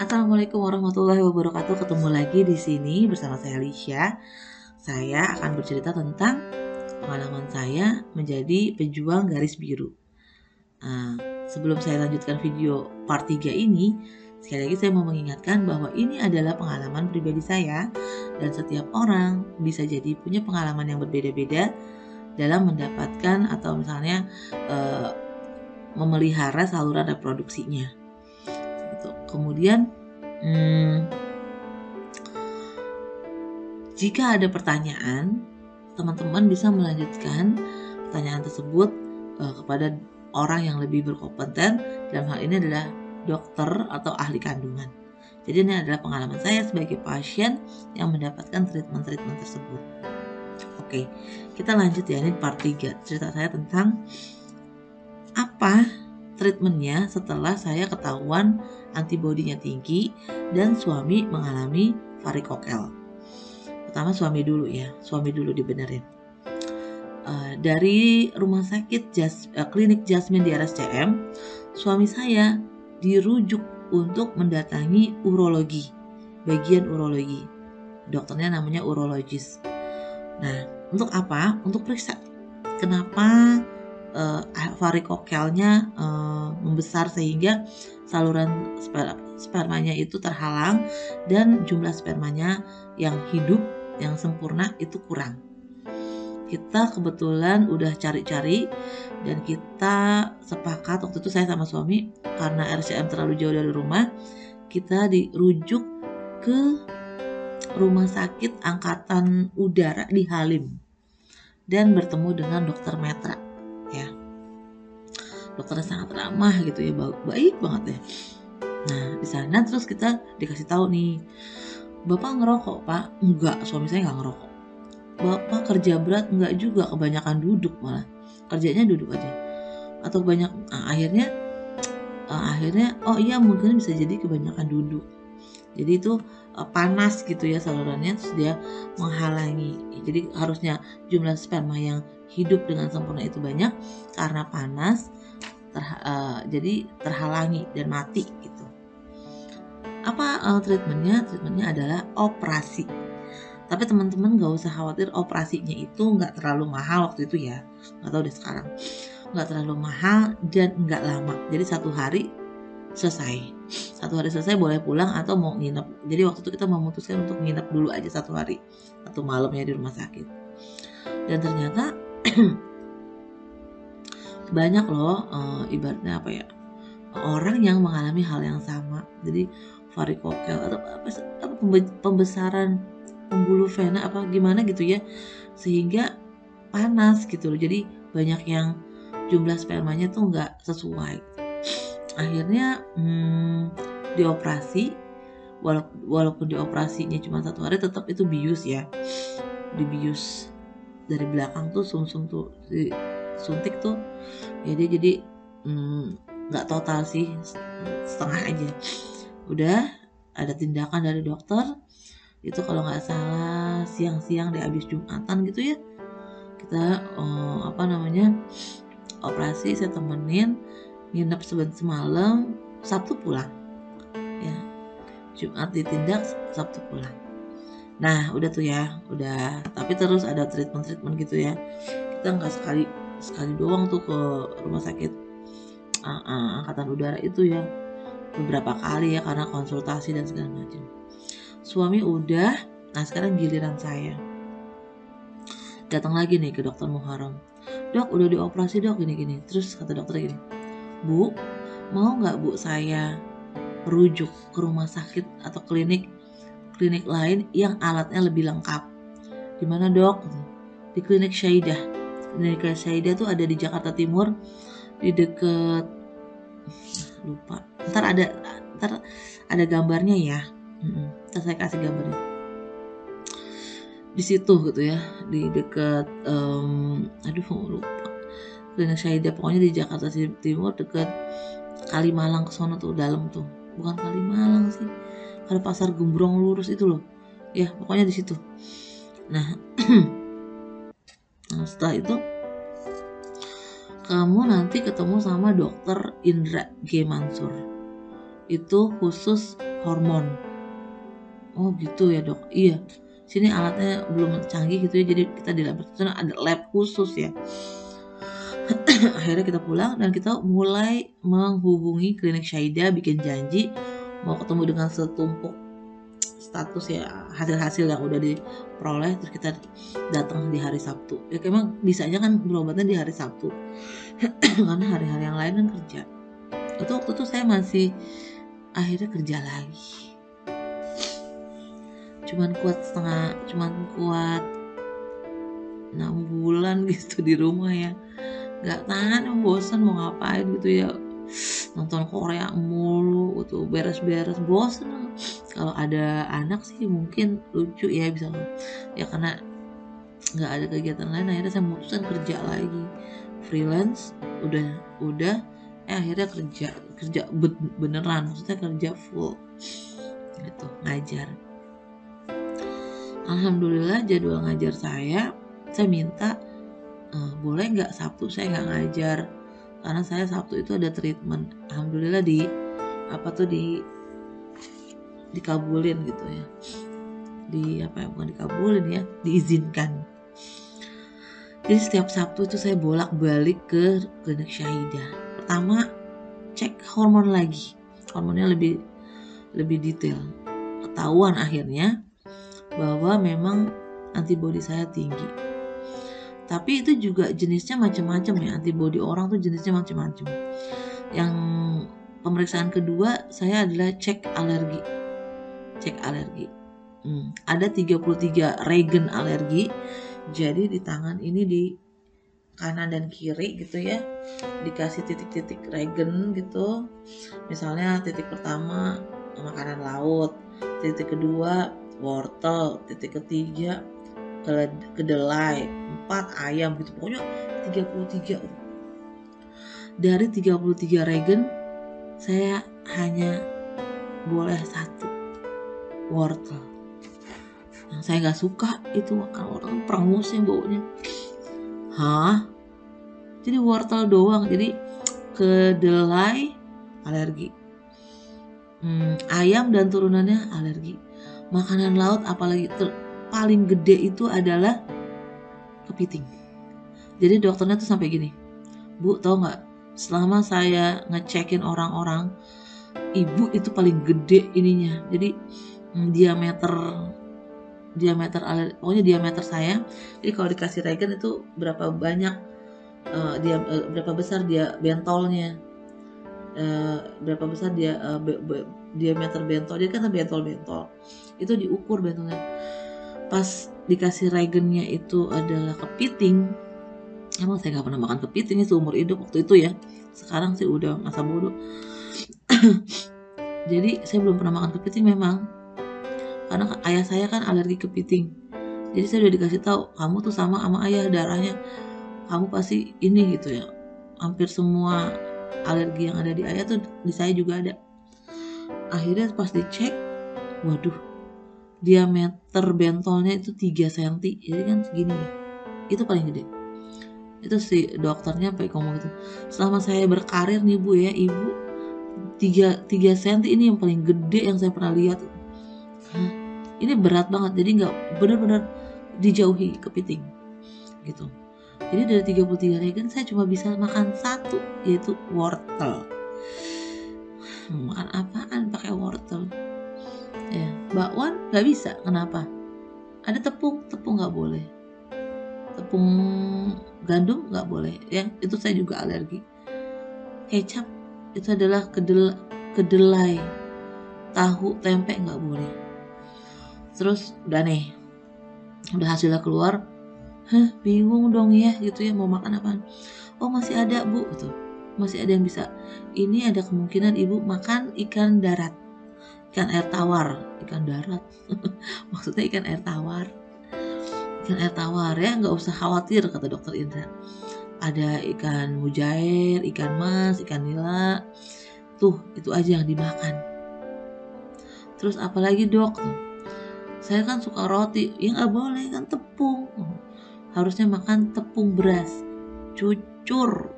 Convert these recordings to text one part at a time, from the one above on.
Assalamualaikum warahmatullahi wabarakatuh. Ketemu lagi di sini bersama saya Lisha. Saya akan bercerita tentang pengalaman saya menjadi pejuang garis biru. Sebelum saya lanjutkan video part 3 ini, sekali lagi saya mau mengingatkan bahwa ini adalah pengalaman pribadi saya dan setiap orang bisa jadi punya pengalaman yang berbeda-beda dalam mendapatkan atau misalnya memelihara saluran reproduksinya. Kemudian jika ada pertanyaan, teman-teman bisa melanjutkan pertanyaan tersebut kepada orang yang lebih berkompeten. Dalam hal ini adalah dokter atau ahli kandungan. Jadi ini adalah pengalaman saya sebagai pasien yang mendapatkan treatment tersebut. Oke, kita lanjut ya, ini part 3. Cerita saya tentang apa treatmentnya setelah saya ketahuan antibodinya tinggi dan suami mengalami varikokel. Pertama suami dulu dibenerin. Dari rumah sakit klinik Jasmine di RSCM, suami saya dirujuk untuk mendatangi urologi, bagian urologi. Dokternya namanya urologis. Nah, untuk apa? Untuk periksa kenapa varikokelnya membesar sehingga saluran spermanya itu terhalang dan jumlah spermanya yang hidup, yang sempurna itu kurang. Kita kebetulan udah cari-cari dan kita sepakat waktu itu saya sama suami, karena RCM terlalu jauh dari rumah, kita dirujuk ke rumah sakit angkatan udara di Halim dan bertemu dengan dokter Metra ya. Dokternya sangat ramah gitu ya, baik banget ya. Nah di sana terus kita dikasih tahu nih, Bapak ngerokok Pak? Enggak, suami saya nggak ngerokok. Bapak kerja berat? Enggak juga, kebanyakan duduk, malah kerjanya duduk aja. Atau banyak, akhirnya oh iya mungkin bisa jadi kebanyakan duduk. Jadi itu panas gitu ya salurannya, terus dia menghalangi. Jadi harusnya jumlah sperma yang hidup dengan sempurna itu banyak, karena panas jadi terhalangi dan mati gitu. Apa treatmentnya? Treatmentnya adalah operasi. Tapi teman-teman gak usah khawatir, operasinya itu gak terlalu mahal waktu itu ya, gak tahu deh sekarang. Gak terlalu mahal dan gak lama. Jadi 1 hari selesai. 1 hari selesai boleh pulang atau mau nginep. Jadi waktu itu kita memutuskan untuk nginep dulu aja 1 hari, 1 malamnya di rumah sakit. Dan ternyata banyak loh ibaratnya apa ya, orang yang mengalami hal yang sama. Jadi varikokel atau apa pembesaran pembuluh vena apa gimana gitu ya, sehingga panas gitu loh. Jadi banyak yang jumlah spermanya tuh nggak sesuai. Akhirnya dioperasi, walaupun dioperasinya cuma 1 hari, tetap itu bius ya. Dibius dari belakang tuh sumsum tuh disuntik tuh ya, dia jadi nggak total sih, setengah aja. Udah ada tindakan dari dokter itu, kalau nggak salah siang-siang deh, habis Jumatan gitu ya, kita operasi. Saya temenin, nginep semalam, Sabtu pulang ya. Jumat ditindak, Sabtu pulang. Nah udah tuh ya, udah. Tapi terus ada treatment gitu ya. Kita nggak sekali doang tuh ke rumah sakit angkatan udara itu ya, beberapa kali ya, karena konsultasi dan segala macam. Suami udah, nah sekarang giliran saya. Datang lagi nih ke dokter Muharram. Dok udah dioperasi dok, gini. Terus kata dokter gini, Bu mau nggak Bu saya rujuk ke rumah sakit atau klinik lain yang alatnya lebih lengkap? Di mana dok? Di klinik Syaidah. Klinik Syaidah tuh ada di Jakarta Timur, di deket, lupa, ntar ada gambarnya ya, ntar saya kasih gambarnya. Di situ gitu ya, di deket lupa, klinik Syaidah pokoknya di Jakarta Timur, deket Kalimalang kesono tuh, dalam tuh, bukan Kalimalang sih, ada pasar Gembrong lurus itu loh ya, pokoknya di situ. Nah setelah itu kamu nanti ketemu sama dokter Indra G. Mansur, itu khusus hormon. Oh gitu ya dok. Iya, sini alatnya belum canggih gitu ya, jadi kita di lab itu ada lab khusus ya. Akhirnya kita pulang dan kita mulai menghubungi klinik Syaida, bikin janji mau ketemu dengan setumpuk status ya, hasil-hasil yang udah diperoleh, terus kita datang di hari Sabtu. Ya emang bisanya kan berobatnya di hari Sabtu karena hari-hari yang lain kan kerja. Itu waktu itu saya masih akhirnya kerja lagi, cuman kuat 6 bulan gitu di rumah ya, nggak tahan, bosan mau ngapain gitu ya, nonton Korea mulu gitu, beres-beres, bosan. Kalau ada anak sih mungkin lucu ya, bisa ya, karena nggak ada kegiatan lain. Akhirnya saya memutuskan kerja lagi, freelance, udah akhirnya kerja beneran, maksudnya kerja full gitu, ngajar. Alhamdulillah jadwal ngajar saya minta boleh nggak Sabtu saya nggak ngajar, karena saya Sabtu itu ada treatment. Alhamdulillah dikabulin gitu ya, bukan dikabulin ya, diizinkan. Jadi setiap Sabtu itu saya bolak-balik ke klinik Syaida. Pertama cek hormon lagi, hormonnya lebih detail. Ketahuan akhirnya bahwa memang antibodi saya tinggi. Tapi itu juga jenisnya macam-macam ya, antibodi orang tuh jenisnya macam-macam. Yang pemeriksaan kedua saya adalah cek alergi. Ada 33 regen alergi. Jadi di tangan ini, di kanan dan kiri gitu ya, dikasih titik-titik regen gitu. Misalnya titik pertama makanan laut, titik kedua wortel, titik ketiga kedelai, 4 ayam gitu, pokoknya 33. Dari 33 regen saya hanya boleh 1, wortel. Yang saya nggak suka itu makan wortel, perengus yang baunya. Jadi wortel doang. Jadi kedelai alergi, ayam dan turunannya alergi, makanan laut apalagi paling gede itu adalah kepiting. Jadi dokternya tuh sampai gini, Bu, tau nggak, selama saya ngecekin orang-orang, ibu itu paling gede ininya. Jadi pokoknya diameter saya. Jadi kalau dikasih regen itu berapa besar dia bentolnya, berapa besar dia diameter bentol. Jadi kan bentol itu diukur bentolnya. Pas dikasih regennya itu adalah kepiting. Emang saya nggak pernah makan kepiting seumur hidup waktu itu ya. Sekarang sih udah masa bodoh. Jadi saya belum pernah makan kepiting memang, karena ayah saya kan alergi kepiting. Jadi saya udah dikasih tahu, kamu tuh sama ayah darahnya, kamu pasti ini gitu ya. Hampir semua alergi yang ada di ayah tuh di saya juga ada. Akhirnya pas dicek, waduh, diameter bentolnya itu 3 cm. Jadi kan segini ya, itu paling gede. Itu si dokternya sampai ngomong gitu, selama saya berkarir nih Bu ya, ibu 3 cm ini yang paling gede yang saya pernah lihat. Ini berat banget, jadi nggak, benar-benar dijauhi kepiting gitu. Jadi dari 33 regen saya cuma bisa makan 1, yaitu wortel. Makan apaan pakai wortel ya? Bakwan nggak bisa. Kenapa? Ada tepung nggak boleh, tepung gandum nggak boleh ya, itu saya juga alergi. Kecap itu adalah kedelai, tahu, tempe nggak boleh. Terus udah hasilnya keluar, bingung dong ya gitu ya, mau makan apaan. Oh masih ada Bu gitu, masih ada yang bisa. Ini ada kemungkinan ibu makan ikan darat, ikan air tawar, ikan darat maksudnya ikan air tawar ya, nggak usah khawatir kata dokter Indra. Ada ikan mujair, ikan mas, ikan nila, tuh itu aja yang dimakan. Terus apalagi dok, saya kan suka roti, ya nggak boleh kan tepung, harusnya makan tepung beras, cucur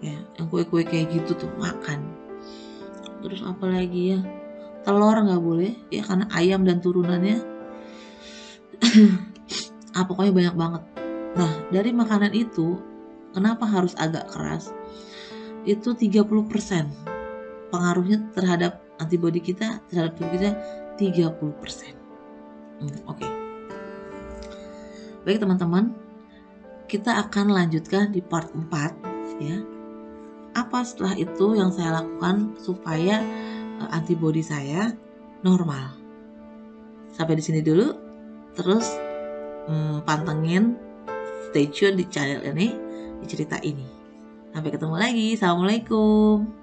ya, yang kue-kue kayak gitu tuh makan. Terus apalagi ya, telur nggak boleh ya, karena ayam dan turunannya pokoknya banyak banget. Nah, dari makanan itu kenapa harus agak keras? Itu 30% pengaruhnya terhadap antibodi kita, terhadap tubuh kita 30%. Oke. Baik teman-teman, kita akan lanjutkan di part 4 ya. Apa setelah itu yang saya lakukan supaya antibodi saya normal. Sampai di sini dulu. Terus pantengin, stay tune di channel ini, di cerita ini. Sampai ketemu lagi. Assalamualaikum.